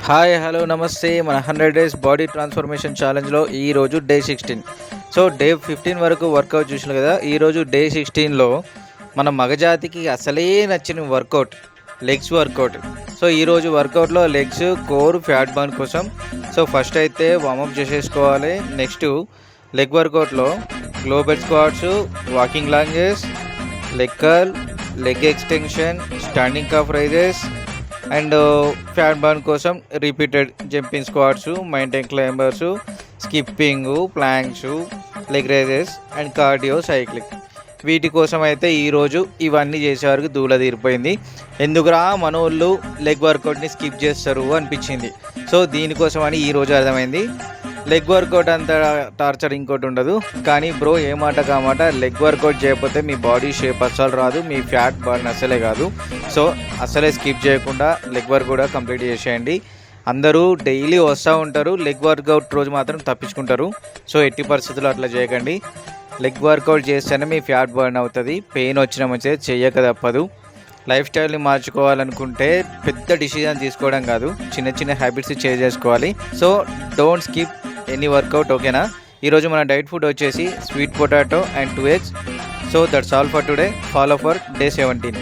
Hi hello నమస్తే. మన 100 days body transformation ఛాలెంజ్లో ఈరోజు డే 16. సో డే 15 వరకు వర్కౌట్ చూసినాం కదా. ఈరోజు డే 16లో మన మగజాతికి అసలే నచ్చిన వర్కౌట్ లెగ్స్ వర్కౌట్. సో ఈరోజు వర్కౌట్లో లెగ్స్, కోర్, ఫ్యాట్ బర్న్ కోసం. సో ఫస్ట్ అయితే వార్మప్ చేసేసుకోవాలి. నెక్స్ట్ లెగ్ వర్కౌట్లో goblet squats, walking lunges, leg curl, leg extension, standing calf raises and fat burn కోసం repeated jumping squats, mountain climbers, skipping, planks, leg raises and cardio cycling. వీటి కోసం అయితే ఈరోజు ఇవన్నీ చేసేవారికి దూల తీరిపోయింది. ఎందుకురా మనోళ్ళు లెగ్ వర్కౌట్ని స్కిప్ చేస్తారు అనిపించింది. సో దీనికోసం అని ఈరోజు అర్థమైంది. లెగ్ వర్కౌట్ అంత టార్చర్ ఇంకోటి ఉండదు. కానీ బ్రో ఏమాట కామాట లెగ్ వర్కౌట్ చేయకపోతే మీ బాడీ షేప్ అస్సలు రాదు, మీ ఫ్యాట్ బర్న్ అసలే కాదు. సో అసలే స్కిప్ చేయకుండా లెగ్ వర్క్ కూడా కంప్లీట్ చేసేయండి. అందరూ డైలీ వస్తూ ఉంటారు, లెగ్ వర్కౌట్ రోజు మాత్రం తప్పించుకుంటారు. సో ఎట్టి పరిస్థితుల్లో అట్లా చేయకండి. లెగ్ వర్కౌట్ చేస్తేనే మీ ఫ్యాట్ బర్న్ అవుతుంది. పెయిన్ వచ్చిన మంచిగా చెయ్యక తప్పదు. లైఫ్ స్టైల్ని మార్చుకోవాలనుకుంటే పెద్ద డిసిజన్ తీసుకోవడం కాదు, చిన్న చిన్న హ్యాబిట్స్ చేంజ్ చేసుకోవాలి. So don't skip any workout, ఓకేనా? ఈరోజు మన డైట్ ఫుడ్ వచ్చేసి sweet potato and 2 eggs. So that's all for today. Follow for day 17.